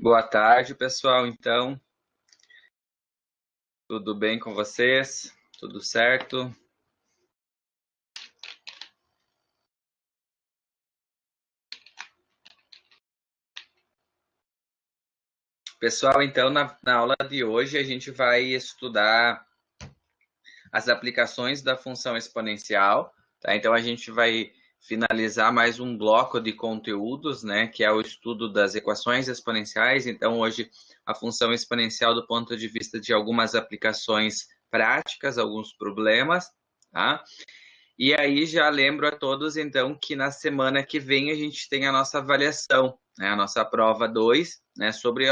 Boa tarde, pessoal. Então, tudo bem com vocês? Tudo certo? Pessoal, então, na aula de hoje, a gente vai estudar as aplicações da função exponencial, tá? Então, a gente vai finalizar mais um bloco de conteúdos, né, que é o estudo das equações exponenciais. Então, hoje, a função exponencial do ponto de vista de algumas aplicações práticas, alguns problemas, tá? E aí já lembro a todos, então, que na semana que vem a gente tem a nossa avaliação, né, a nossa prova 2, né, sobre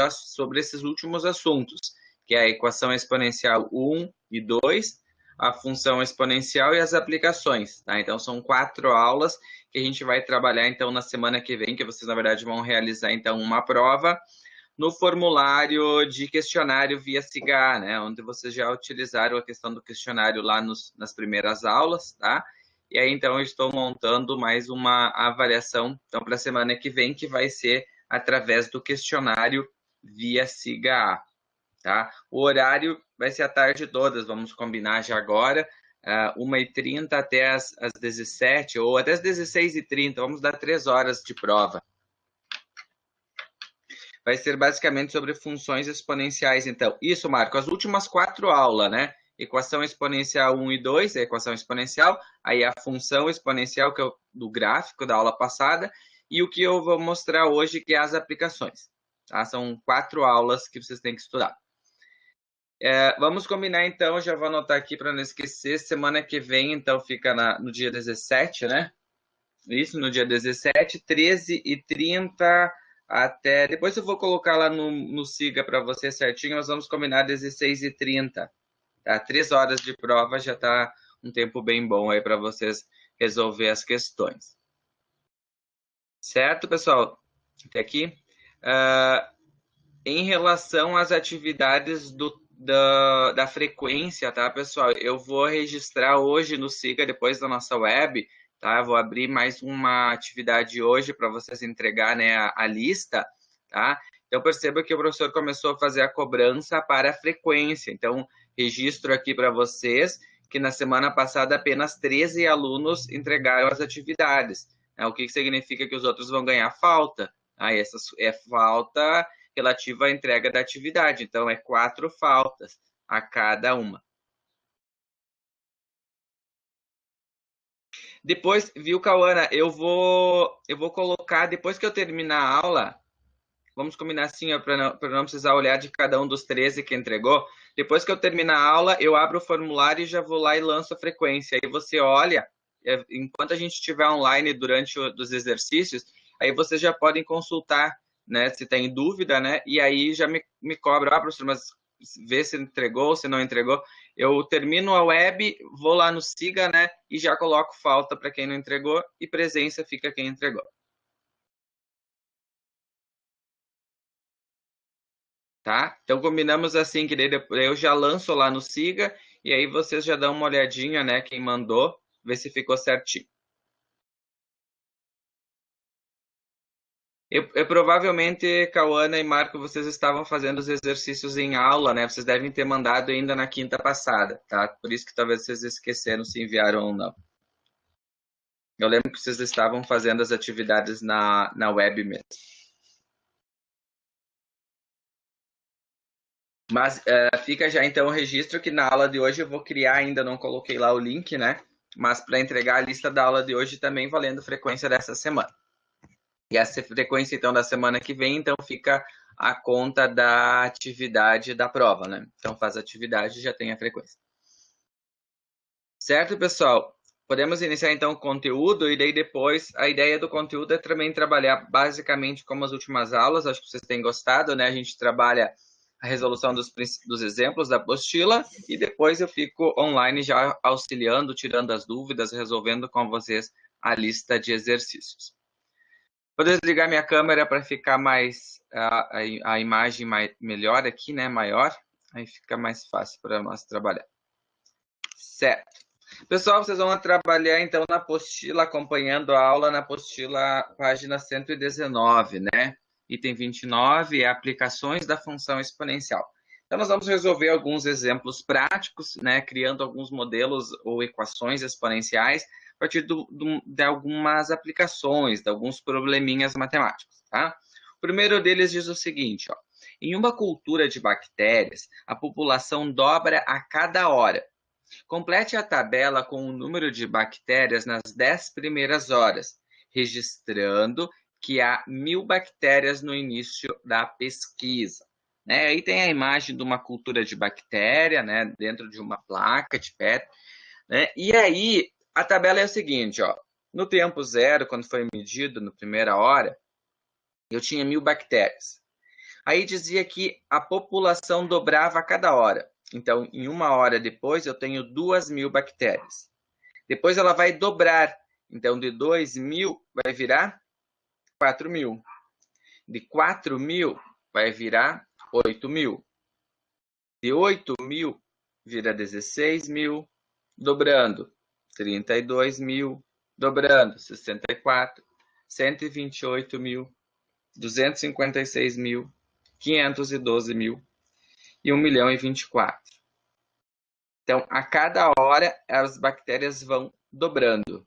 esses últimos assuntos, que é a equação exponencial 1 e 2, a função exponencial e as aplicações. Tá? Então, são 4 aulas que a gente vai trabalhar, então, na semana que vem, que vocês, na verdade, vão realizar, então, uma prova no formulário de questionário via SIGA, né, onde vocês já utilizaram a questão do questionário lá nas primeiras aulas, tá? E aí, então, eu estou montando mais uma avaliação, então, para a semana que vem, que vai ser através do questionário via SIGA, tá? O horário vai ser a tarde toda, vamos combinar já agora, 1h30 até as 17, ou até as 16h30, vamos dar 3 horas de prova. Vai ser basicamente sobre funções exponenciais, então. Isso, Marco, as últimas 4 aulas, né? Equação exponencial 1 e 2, a equação exponencial, aí a função exponencial, que é o do gráfico da aula passada, e o que eu vou mostrar hoje, que é as aplicações. Tá? São 4 aulas que vocês têm que estudar. Vamos combinar, então, já vou anotar aqui para não esquecer, semana que vem, então, fica no dia 17, né? Isso, no dia 17, 13h30 até... Depois eu vou colocar lá no SIGA para você certinho, nós vamos combinar 16h30. Tá? 3 horas de prova já está um tempo bem bom aí para vocês resolver as questões. Certo, pessoal? Até aqui. Em relação às atividades da frequência, tá, pessoal? Eu vou registrar hoje no SIGA, depois da nossa web, tá? Eu vou abrir mais uma atividade hoje para vocês entregar, né, a lista, tá? Então, perceba que o professor começou a fazer a cobrança para a frequência. Então, registro aqui para vocês que na semana passada apenas 13 alunos entregaram as atividades. Né? O que significa que os outros vão ganhar falta. Essa é falta relativa à entrega da atividade. Então, é 4 faltas a cada uma. Depois, viu, Cauana, eu vou colocar, depois que eu terminar a aula, vamos combinar assim, para não precisar olhar de cada um dos 13 que entregou. Depois que eu terminar a aula, eu abro o formulário e já vou lá e lanço a frequência. Aí você olha, enquanto a gente estiver online durante os exercícios, aí vocês já podem consultar, né, se tem dúvida, né, e aí já me cobra, professor, mas vê se entregou, se não entregou. Eu termino a web, vou lá no SIGA, né, e já coloco falta para quem não entregou e presença fica quem entregou. Tá? Então combinamos assim que daí eu já lanço lá no SIGA e aí vocês já dão uma olhadinha, né, quem mandou, ver se ficou certinho. Provavelmente, Cauana e Marco, vocês estavam fazendo os exercícios em aula, né? Vocês devem ter mandado ainda na quinta passada, tá? Por isso que talvez vocês esqueceram se enviaram ou não. Eu lembro que vocês estavam fazendo as atividades na web mesmo. Mas fica já então o registro que na aula de hoje eu vou criar, ainda não coloquei lá o link, né? Mas para entregar a lista da aula de hoje também valendo frequência dessa semana. E essa frequência então da semana que vem, então fica a conta da atividade da prova, né? Então faz a atividade e já tem a frequência. Certo, pessoal? Podemos iniciar então o conteúdo e daí depois a ideia do conteúdo é também trabalhar basicamente como as últimas aulas, acho que vocês têm gostado, né? A gente trabalha a resolução dos exemplos da apostila e depois eu fico online já auxiliando, tirando as dúvidas, resolvendo com vocês a lista de exercícios. Vou desligar minha câmera para ficar mais a imagem melhor aqui, né? Maior, aí fica mais fácil para nós trabalhar. Certo. Pessoal, vocês vão trabalhar então na apostila, acompanhando a aula na apostila, página 119, né? Item 29 é aplicações da função exponencial. Então, nós vamos resolver alguns exemplos práticos, né, criando alguns modelos ou equações exponenciais a partir de algumas aplicações, de alguns probleminhas matemáticos, tá? O primeiro deles diz o seguinte, ó, em uma cultura de bactérias, a população dobra a cada hora. Complete a tabela com o número de bactérias nas 10 primeiras horas, registrando que há 1000 bactérias no início da pesquisa. Né? Aí tem a imagem de uma cultura de bactéria, né, dentro de uma placa de Petri. Né? E aí, a tabela é o seguinte, ó, no tempo zero, quando foi medido na primeira hora, eu tinha 1000 bactérias. Aí dizia que a população dobrava a cada hora. Então, em uma hora depois, eu tenho 2000 bactérias. Depois ela vai dobrar. Então, de 2000 vai virar 4000. De 4000 vai virar 8000. De 8000 vira 16.000, dobrando 32.000, dobrando 64, 128.000, 256.000, 512.000 e 1.024. Então, a cada hora as bactérias vão dobrando.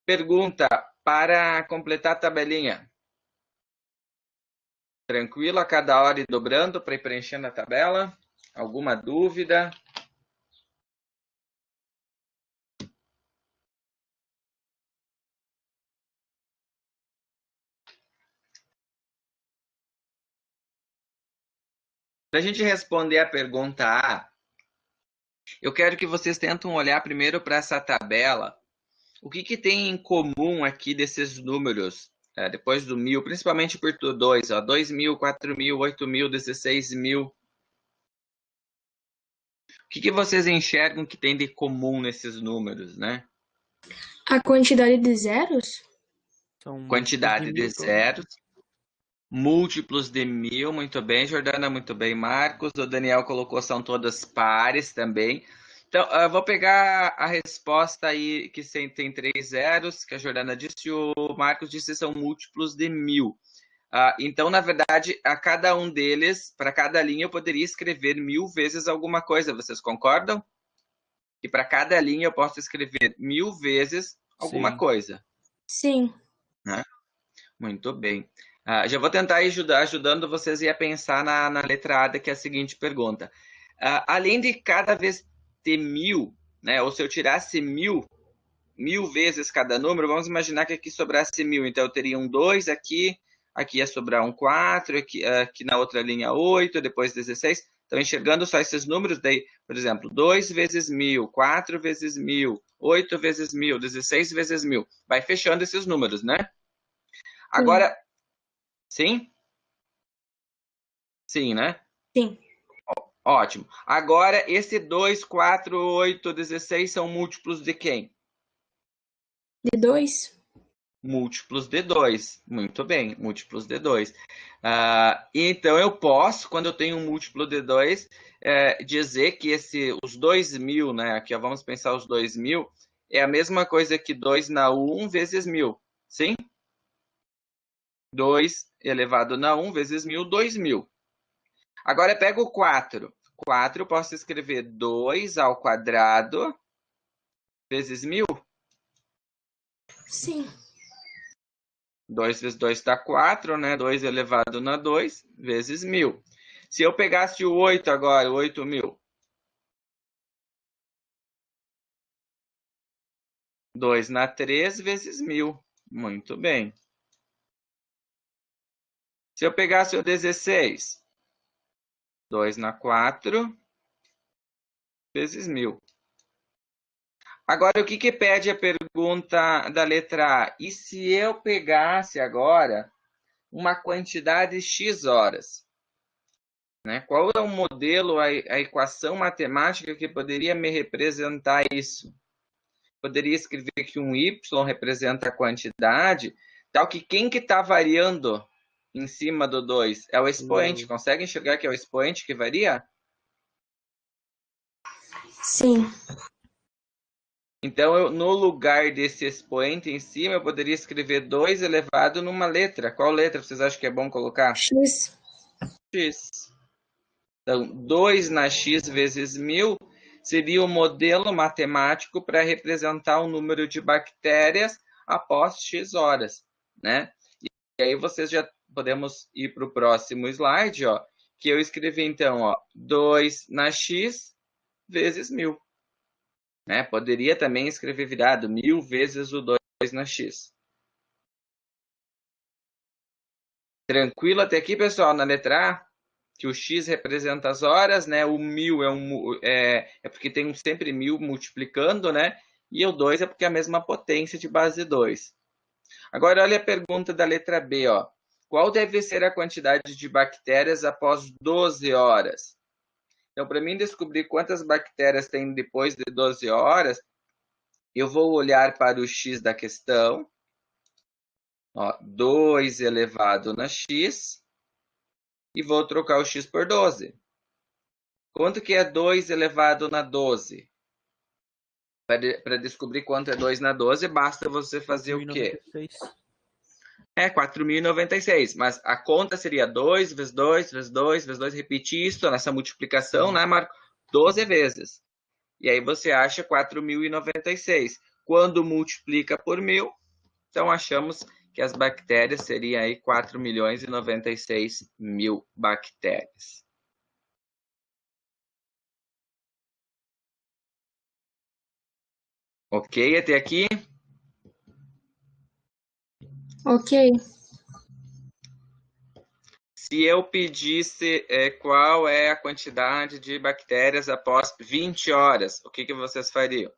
Pergunta para completar a tabelinha. Tranquilo a cada hora e dobrando para ir preenchendo a tabela? Alguma dúvida? Para a gente responder a pergunta A, eu quero que vocês tentem olhar primeiro para essa tabela. O que tem em comum aqui desses números, depois do 1000, principalmente por 2, 2.000, 4.000, 8.000, 16.000. O que vocês enxergam que tem de comum nesses números, né? A quantidade de zeros? Quantidade de zeros. Múltiplos de 1000, muito bem, Jordana, muito bem, Marcos. O Daniel colocou, são todas pares também. Então, eu vou pegar a resposta aí, que tem 3 zeros, que a Jordana disse, e o Marcos disse são múltiplos de 1000. Então, na verdade, a cada um deles, para cada linha, eu poderia escrever 1000 vezes alguma coisa. Vocês concordam? Que para cada linha eu posso escrever 1000 vezes alguma coisa. Sim. Né? Muito bem. Já vou tentar ir ajudando vocês a pensar na letra A, que é a seguinte pergunta. Além de cada vez ter 1000, né, ou se eu tirasse 1000 vezes cada número, vamos imaginar que aqui sobrasse 1000. Então, eu teria um 2 aqui ia sobrar um 4, aqui na outra linha 8, depois 16. Então, enxergando só esses números, daí, por exemplo, 2 vezes 1000, 4 vezes 1000, 8 vezes 1000, 16 vezes 1000. Vai fechando esses números, né? Agora, sim? Sim, né? Sim. Ótimo. Agora, esse 2, 4, 8, 16 são múltiplos de quem? De 2? Múltiplos de 2. Muito bem, múltiplos de 2. Então, eu posso, quando eu tenho um múltiplo de 2, dizer que os 2000, né? Aqui, ó, vamos pensar os 2000, é a mesma coisa que 2 na 1 vezes 1000. Sim? 2 elevado na 1 vezes 1000, 2000. Agora, eu pego o 4. 4, eu posso escrever 2 ao quadrado vezes 1000. Sim. 2 vezes 2 dá 4, né? 2 elevado na 2 vezes 1000. Se eu pegasse o 8 agora, 8000. 2 na 3 vezes 1000. Muito bem. Se eu pegasse o 16, 2 na 4 vezes 1000. Agora, o que pede a pergunta da letra A? E se eu pegasse agora uma quantidade X horas? Né? Qual é o modelo, a equação matemática que poderia me representar isso? Poderia escrever que um Y representa a quantidade, tal que quem que está variando em cima do 2? É o expoente. Consegue enxergar que é o expoente que varia? Sim. Então, no lugar desse expoente em cima, eu poderia escrever 2 elevado numa letra. Qual letra vocês acham que é bom colocar? X. X. Então, 2 na x vezes 1000 seria o modelo matemático para representar o número de bactérias após x horas, né? E aí vocês já podemos ir para o próximo slide, ó, que eu escrevi então, ó, 2 na x vezes 1000. Né? Poderia também escrever virado 1000 vezes o 2 na x. Tranquilo até aqui, pessoal? Na letra A, que o x representa as horas, né? O 1000 é porque tem sempre 1000 multiplicando, né? E o 2 é porque é a mesma potência de base 2. Agora, olha a pergunta da letra B, ó. Qual deve ser a quantidade de bactérias após 12 horas? Então, para mim descobrir quantas bactérias tem depois de 12 horas, eu vou olhar para o x da questão. Ó, 2 elevado na x. E vou trocar o x por 12. Quanto que é 2 elevado na 12? Para descobrir quanto é 2 na 12, basta você fazer o quê? 4.096. É 4.096, mas a conta seria 2 vezes 2 vezes 2 vezes 2, repetir isso nessa multiplicação, né, Marco? 12 vezes. E aí você acha 4.096. Quando multiplica por 1000, então achamos que as bactérias seriam aí 4.096.000 bactérias. Ok até aqui? Ok. Se eu pedisse qual é a quantidade de bactérias após 20 horas, o que vocês fariam?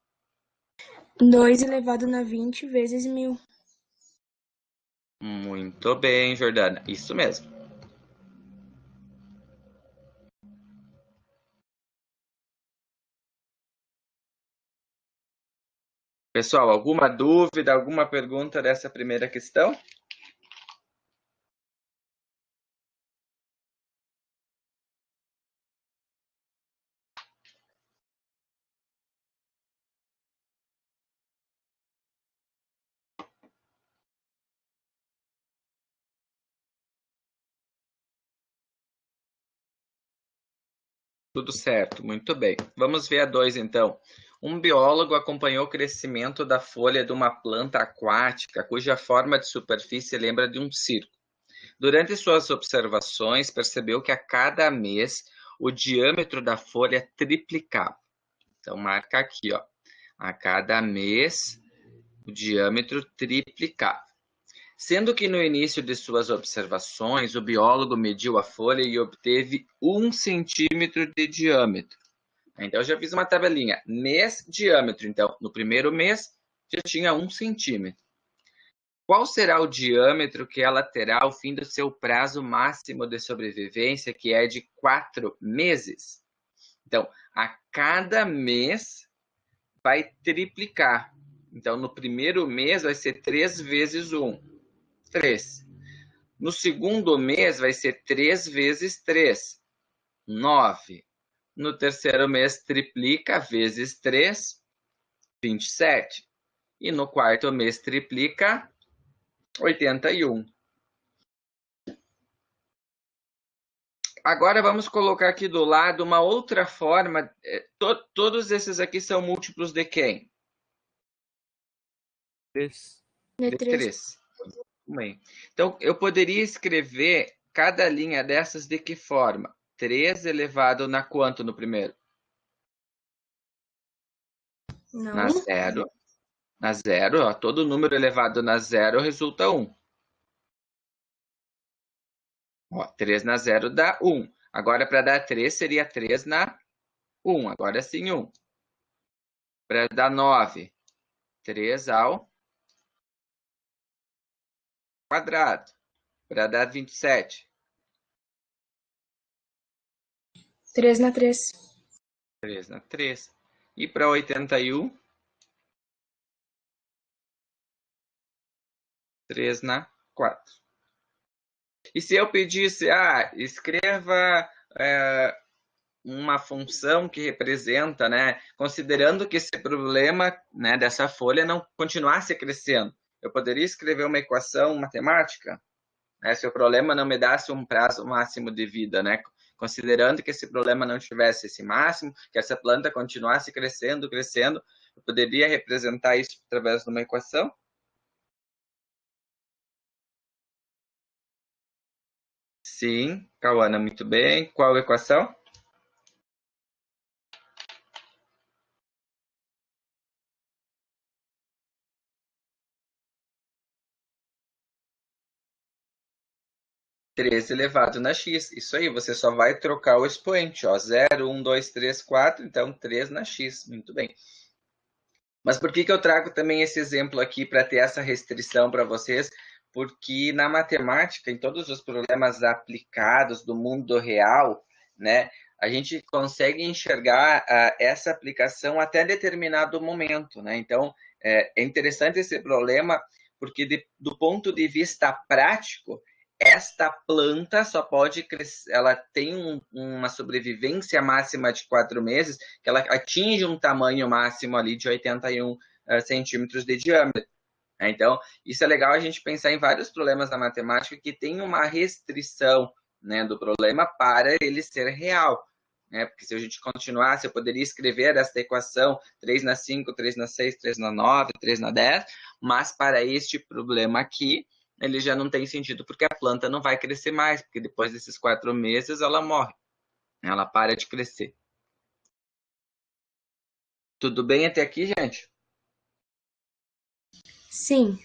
2 elevado na 20 vezes 1000. Muito bem, Jordana. Isso mesmo. Pessoal, alguma dúvida, alguma pergunta dessa primeira questão? Tudo certo, muito bem. Vamos ver a 2, então. Um biólogo acompanhou o crescimento da folha de uma planta aquática cuja forma de superfície lembra de um círculo. Durante suas observações, percebeu que a cada mês o diâmetro da folha triplicava. Então, marca aqui, ó. A cada mês o diâmetro triplicava. Sendo que no início de suas observações, o biólogo mediu a folha e obteve 1 centímetro de diâmetro. Então, eu já fiz uma tabelinha. Mês, diâmetro. Então, no primeiro mês, já tinha 1 centímetro. Qual será o diâmetro que ela terá ao fim do seu prazo máximo de sobrevivência, que é de 4 meses? Então, a cada mês vai triplicar. Então, no primeiro mês vai ser 3 vezes 1. 3. No segundo mês vai ser 3 vezes 3. 9. No terceiro mês triplica vezes 3, 27. E no quarto mês triplica 81. Agora vamos colocar aqui do lado uma outra forma. Todos esses aqui são múltiplos de quem? 3. De De 3. 3. Então, eu poderia escrever cada linha dessas de que forma? 3 elevado na quanto no primeiro? Não. Na zero. Na zero, ó, todo número elevado na zero resulta 1. Ó, 3 na zero dá 1. Agora, para dar 3, seria 3 na 1. Agora sim, 1. Para dar 9, 3 ao quadrado. Para dar 27, 3 na 3. 3 na 3. E para 81, 3 na 4. E se eu pedisse, escreva uma função que representa, né, considerando que esse problema, né, dessa folha não continuasse crescendo. Eu poderia escrever uma equação matemática, né, se o problema não me desse um prazo máximo de vida, né, considerando que esse problema não tivesse esse máximo, que essa planta continuasse crescendo, crescendo, eu poderia representar isso através de uma equação? Sim, Cauana, muito bem. Qual equação? Três elevado na x. Isso aí, você só vai trocar o expoente, ó. 0, 1, 2, 3, 4, então 3 na x. Muito bem. Mas por que eu trago também esse exemplo aqui para ter essa restrição para vocês? Porque na matemática, em todos os problemas aplicados do mundo real, né, a gente consegue enxergar essa aplicação até determinado momento, né? Então, é interessante esse problema porque do ponto de vista prático, esta planta só pode crescer, ela tem uma sobrevivência máxima de 4 meses, que ela atinge um tamanho máximo ali de 81 centímetros de diâmetro. Então, isso é legal a gente pensar em vários problemas da matemática que tem uma restrição, né, do problema para ele ser real. Né? Porque se a gente continuasse, eu poderia escrever esta equação 3 na 5, 3 na 6, 3 na 9, 3 na 10, mas para este problema aqui, ele já não tem sentido, porque a planta não vai crescer mais, porque depois desses 4 meses ela morre, ela para de crescer. Tudo bem até aqui, gente? Sim.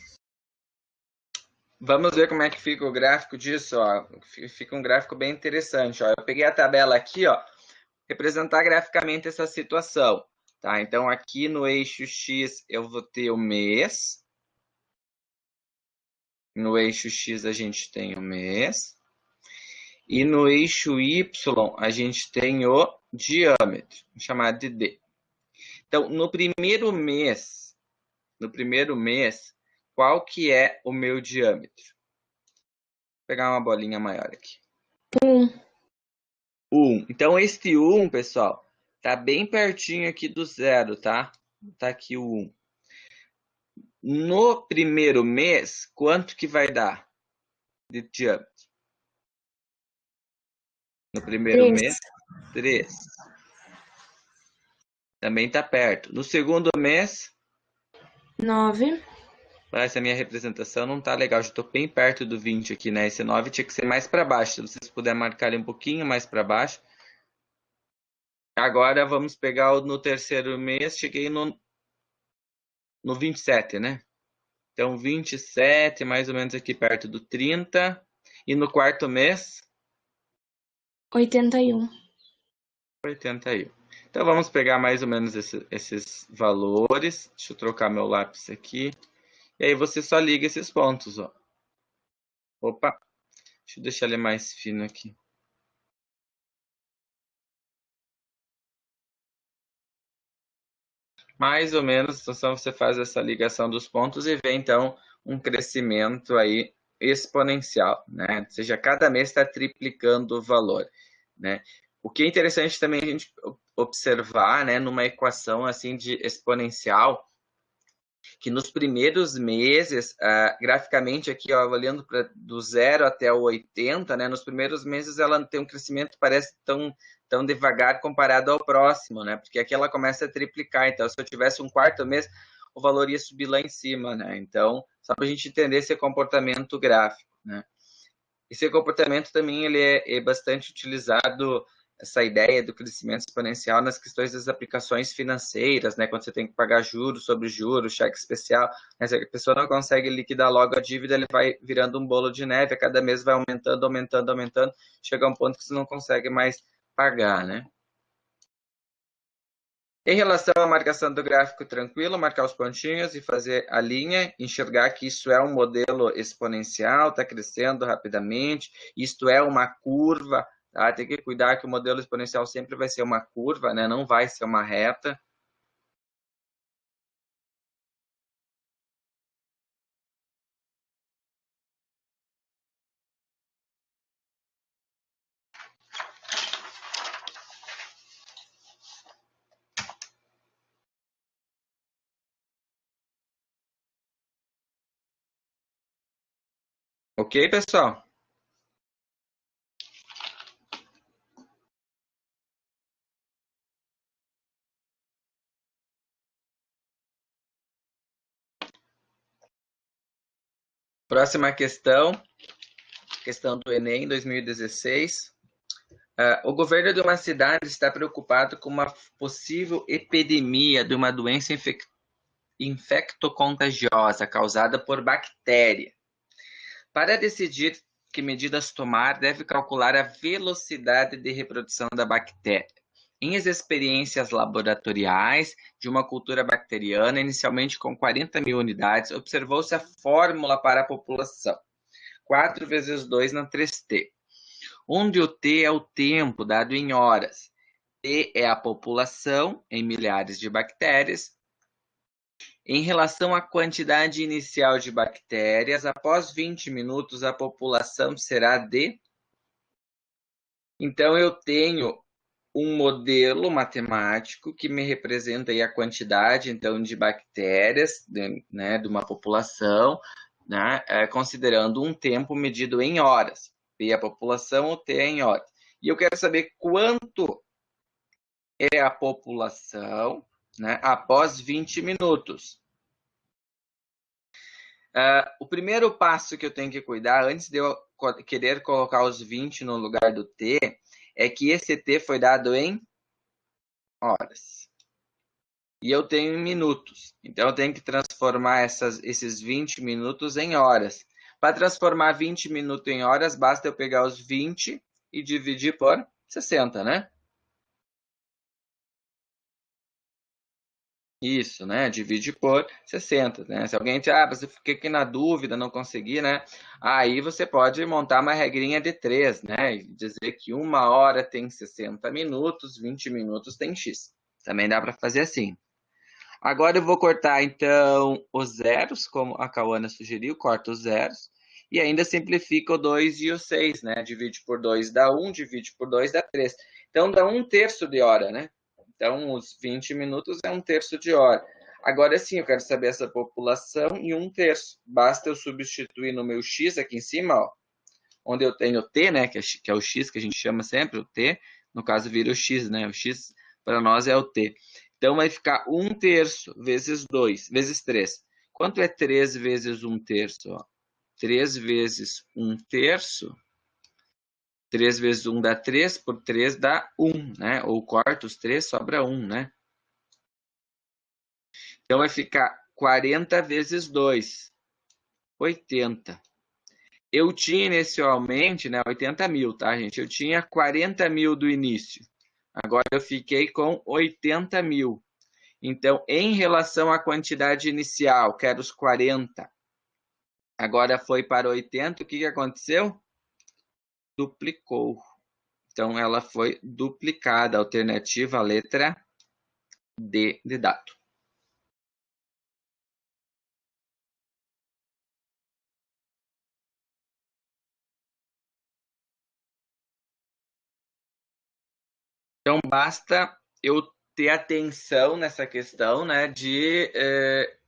Vamos ver como é que fica o gráfico disso, ó. Fica um gráfico bem interessante, ó. Eu peguei a tabela aqui, ó, representar graficamente essa situação, tá? Então, aqui no eixo X eu vou ter o mês. No eixo X a gente tem o mês. E no eixo Y a gente tem o diâmetro, chamado de D. Então, no primeiro mês, qual que é o meu diâmetro? Vou pegar uma bolinha maior aqui. 1. 1. Então, este 1, pessoal, tá bem pertinho aqui do zero, tá? Tá aqui o 1. No primeiro mês, quanto que vai dar de diâmetro? No primeiro 3. mês, 3. Também tá perto. No segundo mês, 9. essa minha representação não tá legal. Já tô bem perto do 20 aqui, né? Esse 9 tinha que ser mais para baixo. Se vocês puderem marcar ele um pouquinho mais para baixo. Agora vamos pegar no terceiro mês. Cheguei no 27, né? Então, 27, mais ou menos aqui perto do 30. E no quarto mês, 81. 81. Então, vamos pegar mais ou menos esses valores. Deixa eu trocar meu lápis aqui. E aí, você só liga esses pontos, ó. Opa, deixa eu deixar ele mais fino aqui. Mais ou menos, então você faz essa ligação dos pontos e vê, então, um crescimento aí exponencial, né? Ou seja, cada mês está triplicando o valor, né? O que é interessante também a gente observar, né, numa equação assim de exponencial, que nos primeiros meses, graficamente aqui, ó, olhando do 0 até o 80, né, nos primeiros meses ela tem um crescimento parece tão devagar comparado ao próximo, né, porque aqui ela começa a triplicar, então se eu tivesse um quarto mês, o valor ia subir lá em cima, né, então só para a gente entender esse comportamento gráfico, né. Esse comportamento também ele é bastante utilizado, essa ideia do crescimento exponencial nas questões das aplicações financeiras, né? Quando você tem que pagar juros sobre juros, cheque especial, né? Se a pessoa não consegue liquidar logo a dívida, ele vai virando um bolo de neve, a cada mês vai aumentando, aumentando, aumentando, chega a um ponto que você não consegue mais pagar, né? Em relação à marcação do gráfico, tranquilo, marcar os pontinhos e fazer a linha, enxergar que isso é um modelo exponencial, está crescendo rapidamente, isto é uma curva, tá? Tem que cuidar que o modelo exponencial sempre vai ser uma curva, né? Não vai ser uma reta. Ok, pessoal? Próxima questão do Enem 2016. O governo de uma cidade está preocupado com uma possível epidemia de uma doença infectocontagiosa causada por bactéria. Para decidir que medidas tomar, deve calcular a velocidade de reprodução da bactéria. Em experiências laboratoriais de uma cultura bacteriana, inicialmente com 40 mil unidades, observou-se a fórmula para a população. 4 vezes 2 na 3T, onde o T é o tempo dado em horas, T é a população em milhares de bactérias. Em relação à quantidade inicial de bactérias, após 20 minutos a população será de... Então eu tenho um modelo matemático que me representa aí a quantidade então de bactérias, né, de uma população, né, considerando um tempo medido em horas. P a população, o T em horas. E eu quero saber quanto é a população, né, após 20 minutos. O primeiro passo que eu tenho que cuidar, antes de eu querer colocar os 20 no lugar do T, é que esse T foi dado em horas. E eu tenho em minutos. Então, eu tenho que transformar esses 20 minutos em horas. Para transformar 20 minutos em horas, basta eu pegar os 20 e dividir por 60, né? Isso, né? Divide por 60, né? Se alguém diz, você fiquei aqui na dúvida, não consegui, né? Aí você pode montar uma regrinha de 3, né? E dizer que 1 hora tem 60 minutos, 20 minutos tem X. Também dá para fazer assim. Agora eu vou cortar, então, os zeros, como a Cauana sugeriu, corta os zeros. E ainda simplifica o 2 e o 6, né? Divide por 2 dá 1, divide por 2 dá 3. Então, dá 1/3 de hora, né? Então, os 20 minutos é 1/3 de hora. Agora sim, eu quero saber essa população em 1/3. Basta eu substituir no meu X aqui em cima, ó, onde eu tenho o T, né? Que é o X que a gente chama sempre, o T. No caso, vira o X, né? O X para nós é o T. Então, vai ficar 1/3 vezes 2, vezes 3. Quanto é 3 vezes 1/3? Ó? 3 vezes 1/3. 3 vezes 1 dá 3, por 3 dá 1, né? Ou corta os 3, sobra 1, né? Então, vai ficar 40 vezes 2, 80. Eu tinha inicialmente, né, 80 mil, tá, gente? Eu tinha 40 mil do início. Agora eu fiquei com 80 mil. Então, em relação à quantidade inicial, que era os 40, agora foi para 80, o que aconteceu? Duplicou. Então, ela foi duplicada. Alternativa, letra D de dado. Então, basta eu ter atenção nessa questão, né, de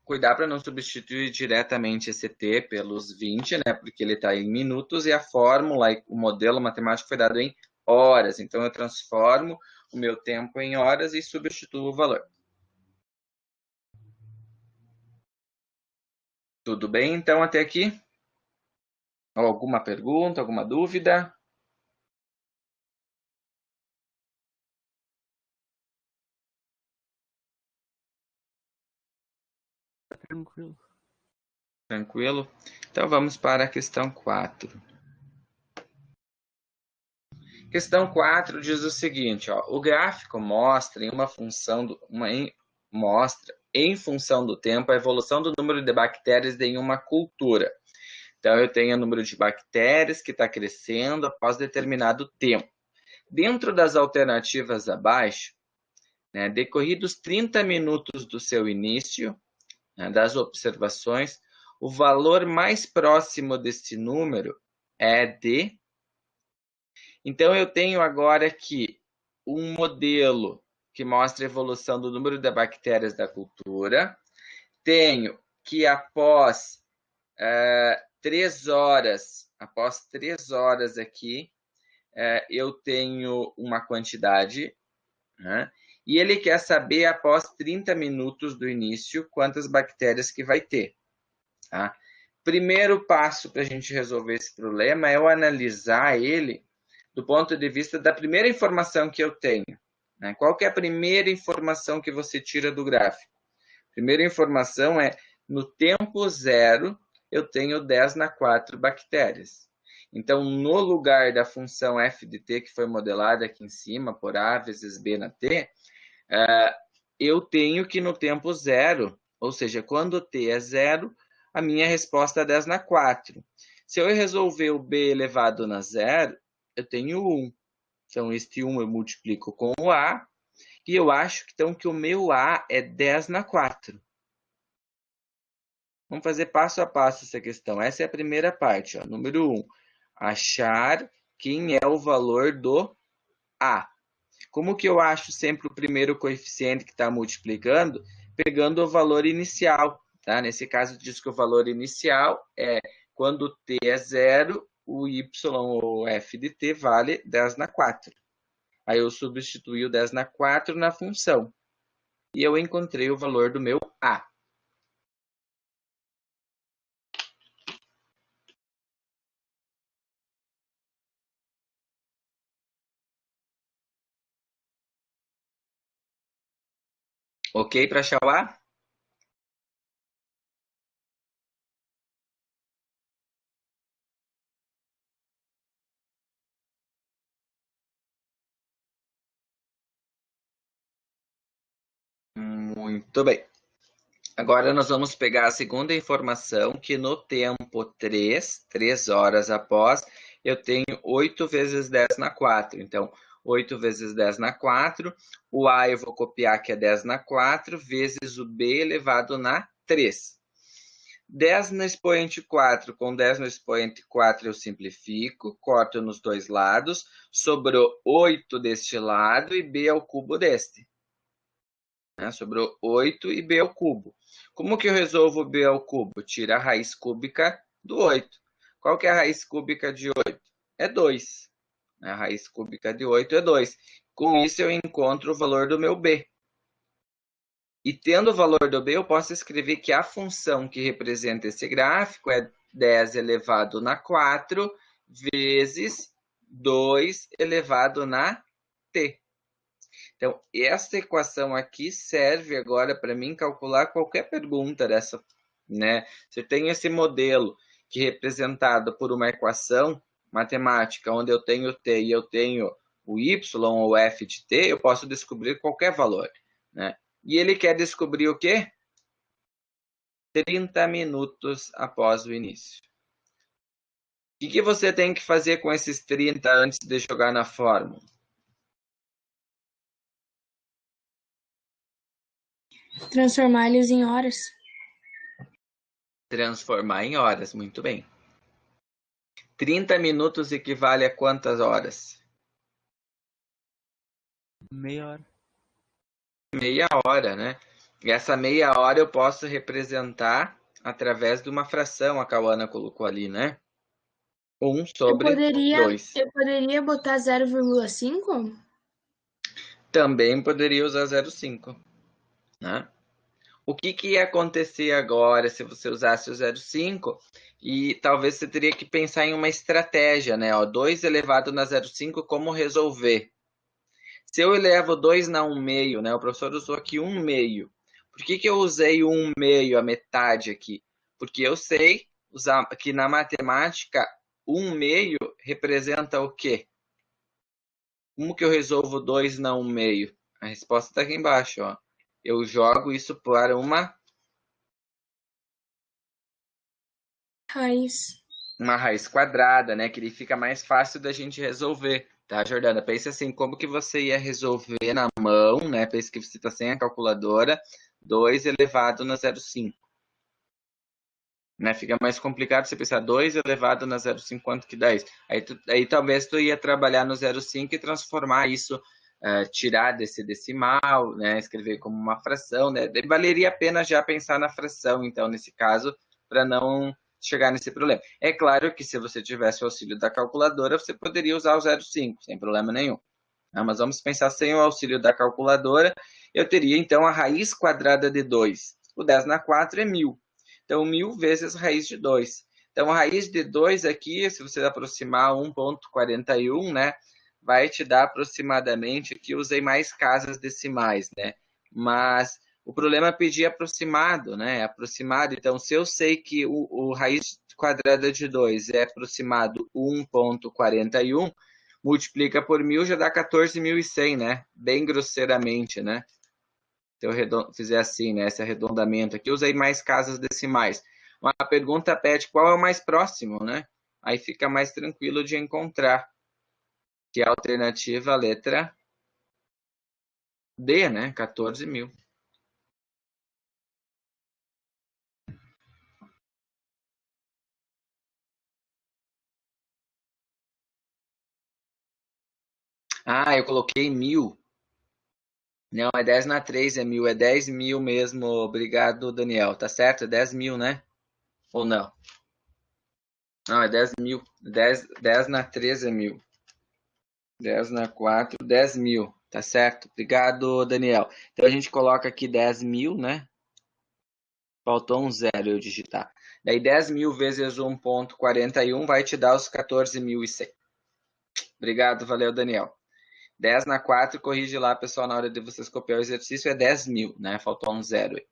cuidar para não substituir diretamente esse T pelos 20, né, porque ele está em minutos e a fórmula, o modelo matemático foi dado em horas. Então, eu transformo o meu tempo em horas e substituo o valor. Tudo bem, então, até aqui? Alguma pergunta, alguma dúvida? Tranquilo. Tranquilo? Então, vamos para a questão 4. Questão 4 diz o seguinte, ó, o gráfico mostra em função do tempo a evolução do número de bactérias em uma cultura. Então, eu tenho o número de bactérias que está crescendo após determinado tempo. Dentro das alternativas abaixo, né, decorridos 30 minutos do seu início, né, das observações, o valor mais próximo deste número é de... Então, eu tenho agora aqui um modelo que mostra a evolução do número de bactérias da cultura. Tenho que após 3 horas, após 3 horas aqui, eu tenho uma quantidade, né? E ele quer saber, após 30 minutos do início, quantas bactérias que vai ter. Tá? Primeiro passo para a gente resolver esse problema é eu analisar ele do ponto de vista da primeira informação que eu tenho. Né? Qual que é a primeira informação que você tira do gráfico? A primeira informação é, no tempo zero, eu tenho 10 na 4 bactérias. Então, no lugar da função f de t, que foi modelada aqui em cima, por a vezes b na t, eu tenho que no tempo zero, ou seja, quando t é zero, a minha resposta é 10 na 4. Se eu resolver o b elevado na zero, eu tenho 1. Então, este 1 eu multiplico com o a, e eu acho então, que o meu a é 10 na 4. Vamos fazer passo a passo essa questão. Essa é a primeira parte. Ó. Número 1, achar quem é o valor do a. Como que eu acho sempre o primeiro coeficiente que está multiplicando? Pegando o valor inicial. Tá? Nesse caso, diz que o valor inicial é quando t é zero, o y ou f de t vale 10 na 4. Aí eu substituí o 10 na 4 na função. E eu encontrei o valor do meu a. Ok para achar o a? Muito bem. Agora nós vamos pegar a segunda informação, que no tempo 3 horas após, eu tenho 8 vezes 10 na 4. Então, 8 vezes 10 na 4, o a eu vou copiar, que é 10 na 4, vezes o b elevado na 3. 10 no expoente 4 com 10 no expoente 4 eu simplifico, corto nos dois lados, sobrou 8 deste lado e b ao cubo deste. Sobrou 8 e b ao cubo. Como que eu resolvo b ao cubo? Tira a raiz cúbica do 8. Qual que é a raiz cúbica de 8? É 2. A raiz cúbica de 8 é 2. Com isso eu encontro o valor do meu b. E tendo o valor do b, eu posso escrever que a função que representa esse gráfico é 10 elevado na 4 vezes 2 elevado na t. Então, essa equação aqui serve agora para mim calcular qualquer pergunta dessa, né? Se eu tenho esse modelo que é representado por uma equação matemática, onde eu tenho t e eu tenho o y ou f de t, eu posso descobrir qualquer valor, né? E ele quer descobrir o quê? 30 minutos após o início. O que você tem que fazer com esses 30 antes de jogar na fórmula? Transformar eles em horas. Transformar em horas, muito bem. 30 minutos equivale a quantas horas? Meia hora. Meia hora, né? E essa meia hora eu posso representar através de uma fração, a Cauana colocou ali, né? 1 sobre 2. Eu poderia botar 0,5? Também poderia usar 0,5, né? O que ia acontecer agora se você usasse o 0,5? E talvez você teria que pensar em uma estratégia, né? 2 elevado na 0,5, como resolver? Se eu elevo 2 na 1 meio, né? O professor usou aqui 1 meio. Por que eu usei 1 meio, a metade aqui? Porque eu sei que na matemática, 1 meio representa o quê? Como que eu resolvo 2 na 1 meio? A resposta está aqui embaixo, ó. Eu jogo isso para uma raiz quadrada, né? Que ele fica mais fácil da gente resolver, tá, Jordana? Pensa assim, como que você ia resolver na mão, né? Pensa que você está sem a calculadora, 2 elevado na 0,5. Né? Fica mais complicado você pensar 2 elevado na 0,5, quanto que dá isso? Aí talvez tu ia trabalhar no 0,5 e transformar isso, tirar desse decimal, né? Escrever como uma fração, né? Valeria a pena já pensar na fração, então, nesse caso, para não chegar nesse problema. É claro que se você tivesse o auxílio da calculadora, você poderia usar o 0,5, sem problema nenhum. Mas vamos pensar sem o auxílio da calculadora, eu teria então a raiz quadrada de 2. O 10 na 4 é 1000. Então, 1000 vezes raiz de 2. Então, a raiz de 2 aqui, se você aproximar 1,41, né, vai te dar aproximadamente, aqui eu usei mais casas decimais, né, mas o problema é pedir aproximado, né, aproximado. Então, se eu sei que o raiz quadrada de 2 é aproximado 1,41, multiplica por 1000, já dá 14.100, né, bem grosseiramente, né. Se eu fizer assim, né, esse arredondamento aqui, usei mais casas decimais. Uma pergunta pede qual é o mais próximo, né? Aí fica mais tranquilo de encontrar, que é a alternativa letra D, né? 14.000. Ah, eu coloquei 1000. Não, é 10 na 3, é 1000. É 10.000 mesmo. Obrigado, Daniel. Tá certo? É 10.000, né? Ou não? Não, é 10.000. 10 na 3 é 1000. 10 na 4, 10.000. Tá certo? Obrigado, Daniel. Então a gente coloca aqui 10.000, né? Faltou um zero eu digitar. Daí 10.000 vezes 1,41 vai te dar os 14.100. Obrigado, valeu, Daniel. 10 na 4, corrige lá, pessoal, na hora de vocês copiar o exercício, é 10.000, né? Faltou um zero aí.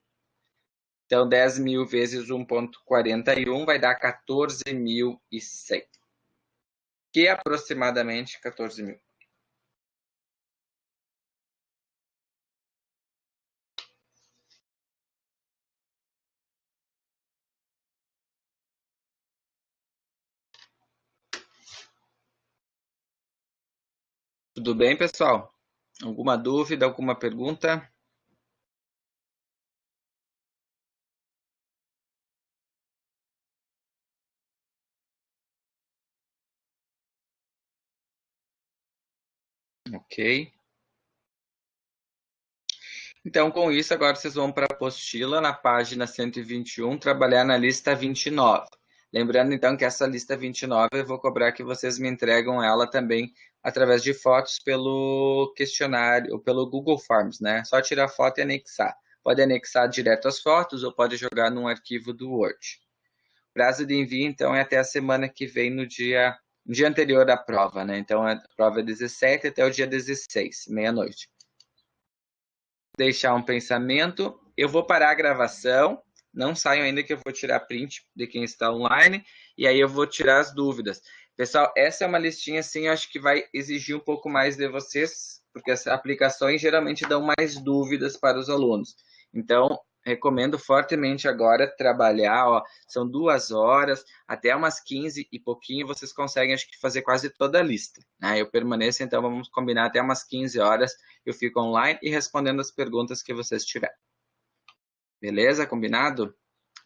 Então, 10.000 vezes 1,41 vai dar 14.100. Que é aproximadamente 14.000. Tudo bem, pessoal? Alguma dúvida, alguma pergunta? Ok. Então, com isso, agora vocês vão para a apostila, na página 121, trabalhar na lista 29. Lembrando, então, que essa lista 29 eu vou cobrar que vocês me entregam ela também através de fotos pelo questionário, ou pelo Google Forms, né? Só tirar foto e anexar. Pode anexar direto as fotos ou pode jogar num arquivo do Word. O prazo de envio, então, é até a semana que vem, no dia anterior à prova, né? Então, a prova é 17 até o dia 16, meia-noite. Deixar um pensamento. Eu vou parar a gravação. Não saiam ainda que eu vou tirar print de quem está online. E aí eu vou tirar as dúvidas. Pessoal, essa é uma listinha assim, eu acho que vai exigir um pouco mais de vocês, porque as aplicações geralmente dão mais dúvidas para os alunos. Então, recomendo fortemente agora trabalhar, ó, são 2 horas, até umas 15 e pouquinho, vocês conseguem, acho que, fazer quase toda a lista. Né? Eu permaneço, então, vamos combinar até umas 15 horas, eu fico online e respondendo as perguntas que vocês tiverem. Beleza? Combinado?